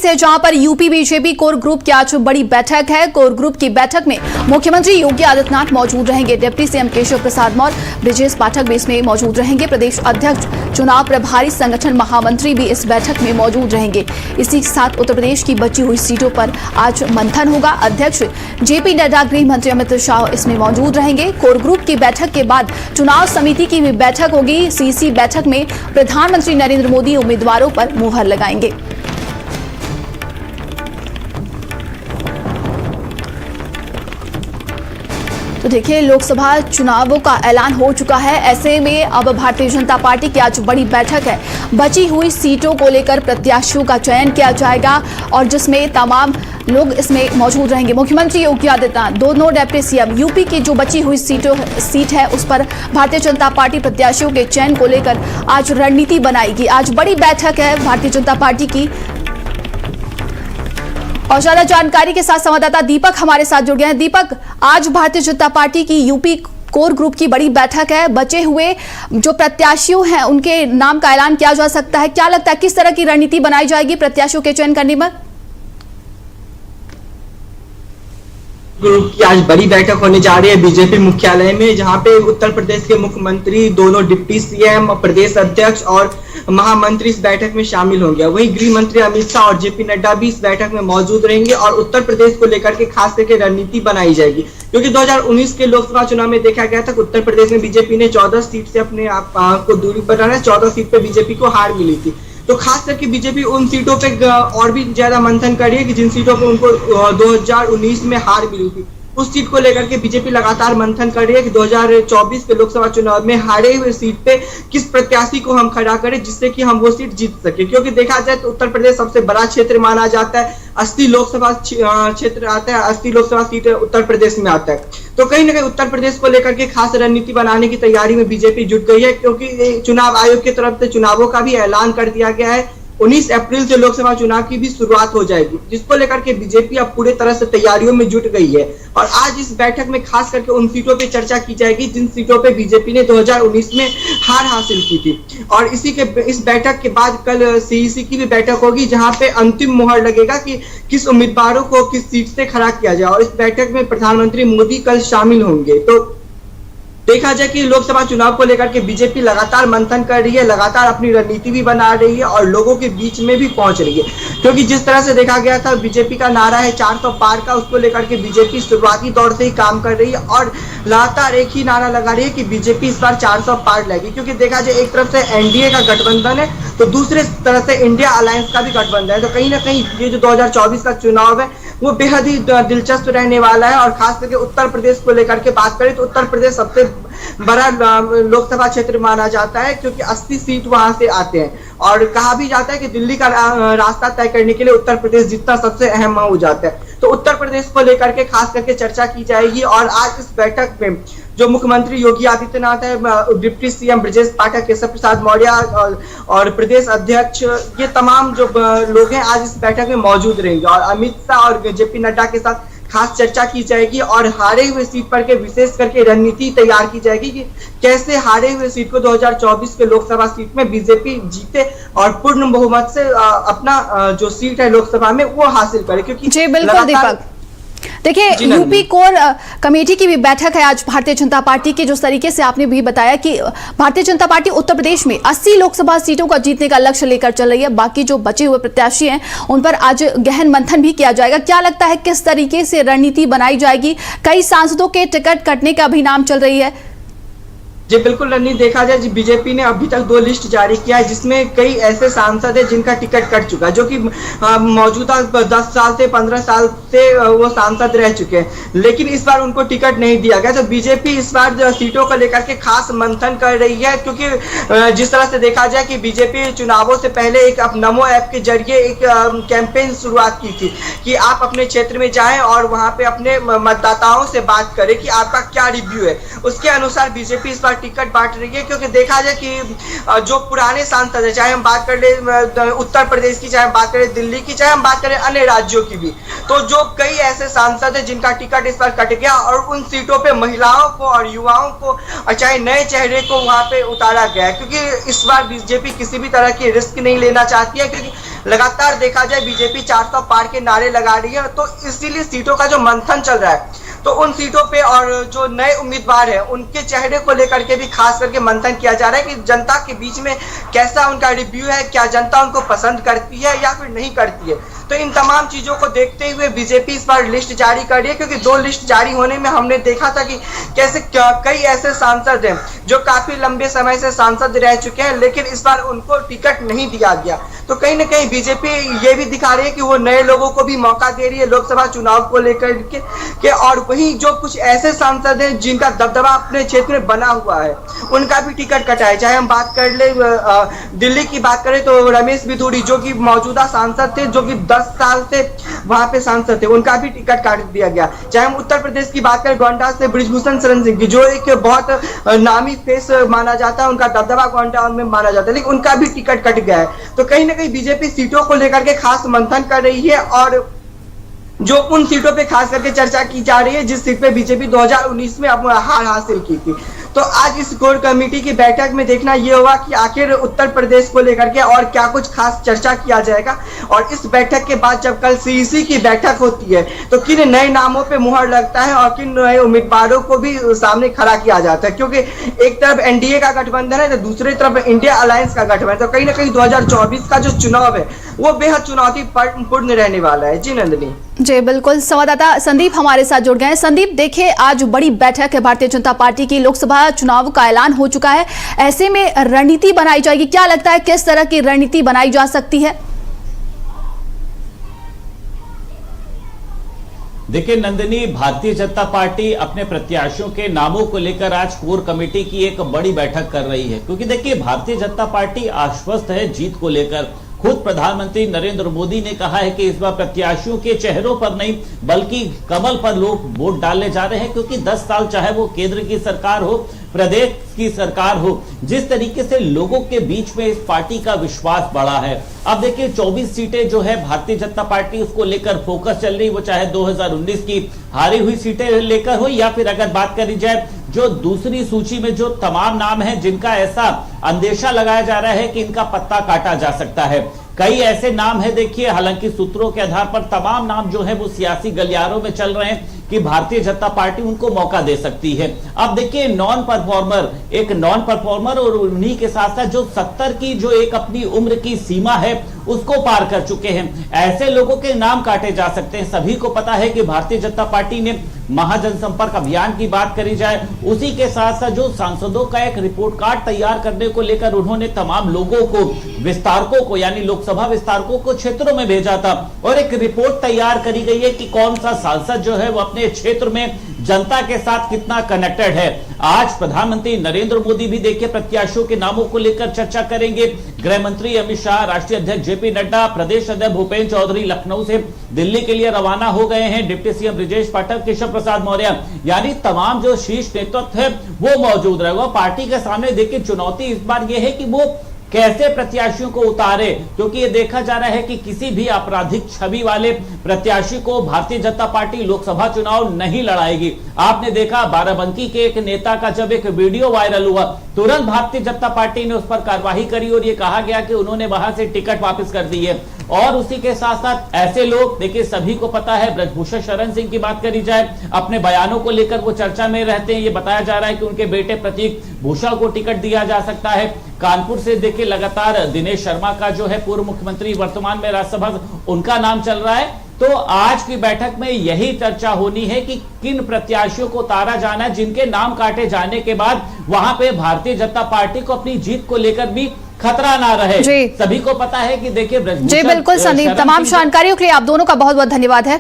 से जहां पर यूपी बीजेपी कोर ग्रुप की आज बड़ी बैठक है। कोर ग्रुप की बैठक में मुख्यमंत्री योगी आदित्यनाथ मौजूद रहेंगे। डिप्टी सीएम केशव प्रसाद मौर्य, ब्रिजेश पाठक भी इसमें मौजूद रहेंगे। प्रदेश अध्यक्ष, चुनाव प्रभारी, संगठन महामंत्री भी इस बैठक में मौजूद रहेंगे। इसी के साथ उत्तर प्रदेश की बची हुई सीटों पर आज मंथन होगा। अध्यक्ष जेपी नड्डा, गृह मंत्री अमित शाह इसमें मौजूद रहेंगे। कोर ग्रुप की बैठक के बाद चुनाव समिति की भी बैठक होगी। सीसी बैठक में प्रधानमंत्री नरेंद्र मोदी उम्मीदवारों पर मुहर लगाएंगे। तो देखिए, लोकसभा चुनावों का ऐलान हो चुका है। ऐसे में अब भारतीय जनता पार्टी की आज बड़ी बैठक है। बची हुई सीटों को लेकर प्रत्याशियों का चयन किया जाएगा और जिसमें तमाम लोग इसमें मौजूद रहेंगे। मुख्यमंत्री योगी आदित्यनाथ, दोनों डिप्टी सीएम, यूपी की जो बची हुई सीट है उस पर भारतीय जनता पार्टी प्रत्याशियों के चयन को लेकर आज रणनीति बनाएगी। आज बड़ी बैठक है भारतीय जनता पार्टी की। और ज्यादा जानकारी के साथ संवाददाता दीपक हमारे साथ जुड़ गए हैं। दीपक, आज भारतीय जनता पार्टी की यूपी कोर ग्रुप की बड़ी बैठक है। बचे हुए जो प्रत्याशियों हैं उनके नाम का ऐलान किया जा सकता है। क्या लगता है किस तरह की रणनीति बनाई जाएगी प्रत्याशियों के चयन करने में? ग्रुप की आज बड़ी बैठक होने जा रही है बीजेपी मुख्यालय में, जहां पे उत्तर प्रदेश के मुख्यमंत्री, दोनों डिप्टी सीएम, प्रदेश अध्यक्ष और महामंत्री इस बैठक में शामिल होंगे। वहीं गृह मंत्री अमित शाह और जेपी नड्डा भी इस बैठक में मौजूद रहेंगे और उत्तर प्रदेश को लेकर के खास करके रणनीति बनाई जाएगी, क्योंकि 2019 के लोकसभा चुनाव में देखा गया था कि उत्तर प्रदेश में बीजेपी ने 14 सीट से अपने आप को दूरी बनाना है। 14 सीट पे बीजेपी को हार मिली थी। तो खास करके बीजेपी उन सीटों पे और भी ज्यादा मंथन कर रही है कि जिन सीटों पे उनको 2019 में हार मिली थी, उस सीट को लेकर के बीजेपी लगातार मंथन कर रही है कि 2024 के लोकसभा चुनाव में हारे हुए सीट पे किस प्रत्याशी को हम खड़ा करें जिससे कि हम वो सीट जीत सके। क्योंकि देखा जाए तो उत्तर प्रदेश सबसे बड़ा क्षेत्र माना जाता है। 80 लोकसभा क्षेत्र आता है, 80 लोकसभा सीट उत्तर प्रदेश में आता है। तो कहीं ना कहीं उत्तर प्रदेश को लेकर के खास रणनीति बनाने की तैयारी में बीजेपी जुट गई है, क्योंकि चुनाव आयोग की तरफ से चुनावों का भी ऐलान कर दिया गया है। 19 अप्रैल से लोकसभा चुनाव की भी शुरुआत हो जाएगी, जिसको लेकर के बीजेपी अब पूरे तरह से तैयारियों में जुट गई है। और आज इस बैठक में खास करके उन सीटों पे चर्चा की जाएगी जिन सीटों पे बीजेपी ने 2019 में हार हासिल की थी। और इस बैठक के बाद कल सीईसी की भी बैठक होगी, जहां पे अंतिम मुहर लगेगा कि किस उम्मीदवारों को किस सीट से खड़ा किया जाए। और इस बैठक में प्रधानमंत्री मोदी कल शामिल होंगे। तो देखा जाए कि लोकसभा चुनाव को लेकर के बीजेपी लगातार मंथन कर रही है, लगातार अपनी रणनीति भी बना रही है और लोगों के बीच में भी पहुंच रही है। क्योंकि जिस तरह से देखा गया था, बीजेपी का नारा है 400 पार का, उसको लेकर के बीजेपी शुरुआती दौर से ही काम कर रही है और लगातार एक ही नारा लगा रही है कि बीजेपी इस बार 400 पार लाएगी। क्योंकि देखा जाए एक तरफ से एनडीए का गठबंधन है तो दूसरे तरफ से इंडिया अलायंस का भी गठबंधन है। तो कहीं ना कहीं ये जो 2024 का चुनाव है वो बेहद ही दिलचस्प रहने वाला है। और खास करके उत्तर प्रदेश को लेकर के बात करें तो उत्तर प्रदेश सबसे बड़ा लोकसभा क्षेत्र माना जाता है, क्योंकि 80 सीट वहां से आते हैं। और कहा भी जाता है कि दिल्ली का रास्ता तय करने के लिए उत्तर प्रदेश जितना सबसे अहम हो जाता है। तो उत्तर प्रदेश को लेकर के खास करके चर्चा की जाएगी। और आज इस बैठक में जो मुख्यमंत्री योगी आदित्यनाथ है, डिप्टी सीएम ब्रिजेश पाठक, केशव प्रसाद मौर्य और प्रदेश अध्यक्ष, ये तमाम जो लोग हैं आज इस बैठक में मौजूद रहेंगे। और अमित शाह और जेपी नड्डा के साथ खास चर्चा की जाएगी और हारे हुए सीट पर के विशेष करके रणनीति तैयार की जाएगी कि कैसे हारे हुए सीट को 2024 के लोकसभा सीट में बीजेपी जीते और पूर्ण बहुमत से अपना जो सीट है लोकसभा में वो हासिल करे। क्योंकि जी बिल्कुल दीपक, देखिए यूपी कोर कमेटी की भी बैठक है आज भारतीय जनता पार्टी की। जिस तरीके से आपने भी बताया कि भारतीय जनता पार्टी उत्तर प्रदेश में 80 लोकसभा सीटों का जीतने का लक्ष्य लेकर चल रही है। बाकी जो बचे हुए प्रत्याशी हैं उन पर आज गहन मंथन भी किया जाएगा। क्या लगता है किस तरीके से रणनीति बनाई जाएगी? कई सांसदों के टिकट कटने का भी नाम चल रही है। जी बिल्कुल रणनीति देखा जाए, जी बीजेपी ने अभी तक 2 लिस्ट जारी किया है जिसमें कई ऐसे सांसद हैं जिनका टिकट कट चुका है, जो कि मौजूदा 10 साल से 15 साल से वो सांसद रह चुके हैं, लेकिन इस बार उनको टिकट नहीं दिया गया। तो बीजेपी इस बार सीटों को लेकर के खास मंथन कर रही है, क्योंकि जिस तरह से देखा जाए कि बीजेपी चुनावों से पहले एक नमो ऐप के जरिए एक कैंपेन शुरुआत की थी कि आप अपने क्षेत्र में जाएं और वहां पे अपने मतदाताओं से बात करें कि आपका क्या रिव्यू है। उसके अनुसार बीजेपी इस बार टिकट बांट रही है, क्योंकि देखा जाए कि जो पुराने सांसद है, चाहे हम बात कर ले उत्तर प्रदेश की, चाहे हम बात करें दिल्ली की, चाहे हम बात करें अन्य राज्यों की भी, तो जो कई ऐसे सांसद है जिनका टिकट इस बार कट गया और उन सीटों पे महिलाओं को और युवाओं को और चाहे नए चेहरे को वहां पे उतारा गया है। क्योंकि इस बार बीजेपी किसी भी तरह की रिस्क नहीं लेना चाहती है, क्योंकि लगातार देखा जाए बीजेपी 400 पार के नारे लगा रही है, तो इसीलिए सीटों का जो मंथन चल रहा है, तो उन सीटों पे और जो नए उम्मीदवार हैं उनके चेहरे को लेकर के भी खास करके मंथन किया जा रहा है कि जनता के बीच में कैसा उनका रिव्यू है, क्या जनता उनको पसंद करती है या फिर नहीं करती है। तो इन तमाम चीजों को देखते हुए बीजेपी इस बार लिस्ट जारी कर रही है, क्योंकि 2 लिस्ट जारी होने में हमने देखा था कि कैसे कई ऐसे सांसद हैं जो काफी लंबे समय से सांसद रह चुके हैं, लेकिन इस बार उनको टिकट नहीं दिया गया। तो कहीं ना कहीं बीजेपी ये भी दिखा रही है कि वो नए लोगों को भी मौका दे रही है लोकसभा चुनाव को लेकर के और वहीं जो कुछ ऐसे सांसद हैं जिनका दबदबा अपने क्षेत्र में बना हुआ है उनका भी टिकट कटा है। चाहे हम बात कर ले दिल्ली की बात करें तो रमेश बिधूड़ी जो कि मौजूदा सांसद थे, जो कि 10 साल से वहां पे सांसद थे, उनका भी टिकट काट दिया गया। चाहे हम उत्तर प्रदेश की बात करें गोंडा से बृजभूषण शरण सिंह की, जो एक बहुत नामी फेस माना जाता है, उनका दबदबा गोंडा में माना जाता है, लेकिन उनका भी टिकट कट गया है। तो कहीं ना कहीं बीजेपी सीटों को लेकर के खास मंथन कर रही है और जो उन सीटों पे खास करके चर्चा की जा रही है जिस सीट पे बीजेपी 2019 में अपना हार हासिल की थी। तो आज इस कोर कमेटी की बैठक में देखना ये होगा कि आखिर उत्तर प्रदेश को लेकर के और क्या कुछ खास चर्चा किया जाएगा और इस बैठक के बाद जब कल सीईसी की बैठक होती है तो किन नए नामों पे मुहर लगता है और किन नए उम्मीदवारों को भी सामने खड़ा किया जाता है, क्योंकि एक तरफ एनडीए का गठबंधन है तो दूसरी तरफ इंडिया अलायंस का गठबंधन। तो कहीं ना कहीं 2024 का जो चुनाव है वो बेहद चुनौतीपूर्ण रहने वाला है। जी नंदिनी। जी बिल्कुल, संवाददाता संदीप हमारे साथ जुड़ गए हैं। संदीप, देखिए आज बड़ी बैठक है भारतीय जनता पार्टी की, लोकसभा चुनाव का ऐलान हो चुका है, ऐसे में रणनीति बनाई जाएगी। क्या लगता है किस तरह की रणनीति बनाई जा सकती है? देखिए नंदिनी, भारतीय जनता पार्टी अपने प्रत्याशियों के नामों को लेकर आज कोर कमेटी की एक बड़ी बैठक कर रही है, क्योंकि देखिए भारतीय जनता पार्टी आश्वस्त है जीत को लेकर। खुद प्रधानमंत्री नरेंद्र मोदी ने कहा है कि इस बार प्रत्याशियों के चेहरों पर नहीं बल्कि कमल पर लोग वोट डालने जा रहे हैं, क्योंकि 10 साल चाहे वो केंद्र की सरकार हो, प्रदेश की सरकार हो, जिस तरीके से लोगों के बीच में इस पार्टी का विश्वास बढ़ा है। अब देखिए 24 सीटें जो है भारतीय जनता पार्टी उसको लेकर फोकस चल रही, वो चाहे 2019 की हारी हुई सीटें लेकर हो या फिर अगर बात करी जाए जो दूसरी सूची में जो तमाम नाम है जिनका ऐसा अंदेशा लगाया जा रहा है कि इनका पत्ता काटा जा सकता है। कई ऐसे नाम है, देखिए हालांकि सूत्रों के आधार पर तमाम नाम जो है वो सियासी गलियारों में चल रहे हैं कि भारतीय जनता पार्टी उनको मौका दे सकती है। अब देखिए एक नॉन परफॉर्मर और उन्हीं के साथ साथ जो 70 की जो एक अपनी उम्र की सीमा है उसको पार कर चुके हैं, ऐसे लोगों के नाम काटे जा सकते हैं। सभी को पता है कि भारतीय जनता पार्टी ने महाजनसंपर्क अभियान की बात करी जाए, उसी के साथ साथ जो सांसदों का एक रिपोर्ट कार्ड तैयार करने को लेकर उन्होंने तमाम लोगों को, विस्तारकों को यानी लोकसभा विस्तारकों को क्षेत्रों में भेजा था और एक रिपोर्ट तैयार करी गई है कि कौन सा सांसद जो है वो अपने क्षेत्र में जनता के साथ कितना कनेक्टेड है। आज प्रधानमंत्री नरेंद्र मोदी भी देखिए प्रत्याशियों के नामों को लेकर चर्चा करेंगे। गृह मंत्री अमित शाह, राष्ट्रीय अध्यक्ष जेपी नड्डा, प्रदेश अध्यक्ष भूपेंद्र चौधरी लखनऊ से दिल्ली के लिए रवाना हो गए हैं। डिप्टी सीएम ब्रिजेश पाठक, केशव प्रसाद मौर्य, यानी तमाम जो शीर्ष नेतृत्व है वो मौजूद रहेगा। पार्टी के सामने देखिए चुनौती इस बार ये है कि वो कैसे प्रत्याशियों को उतारे, क्योंकि ये देखा जा रहा है कि किसी भी आपराधिक छवि वाले प्रत्याशी को भारतीय जनता पार्टी लोकसभा चुनाव नहीं लड़ाएगी। आपने देखा बाराबंकी के एक नेता का जब एक वीडियो वायरल हुआ, तुरंत भारतीय जनता पार्टी ने उस पर कार्रवाई करी और ये कहा गया कि उन्होंने वहां से टिकट वापस कर दी है। और उसी के साथ साथ ऐसे लोग देखिए सभी को पता है, बृजभूषण शरण सिंह की बात करी जाए, अपने बयानों को लेकर वो चर्चा में रहते हैं। ये बताया जा रहा है कि उनके बेटे प्रतीक भूषण को टिकट दिया जा सकता है। कानपुर से देखिए लगातार दिनेश शर्मा का जो है पूर्व मुख्यमंत्री वर्तमान में राज्यसभा, उनका नाम चल रहा है। तो आज की बैठक में यही चर्चा होनी है कि किन प्रत्याशियों को उतारा जाना है, जिनके नाम काटे जाने के बाद वहां पे भारतीय जनता पार्टी को अपनी जीत को लेकर भी खतरा ना रहे। सभी को पता है कि देखिए जी बिल्कुल संदीप, तमाम जानकारियों के लिए आप दोनों का बहुत बहुत धन्यवाद है।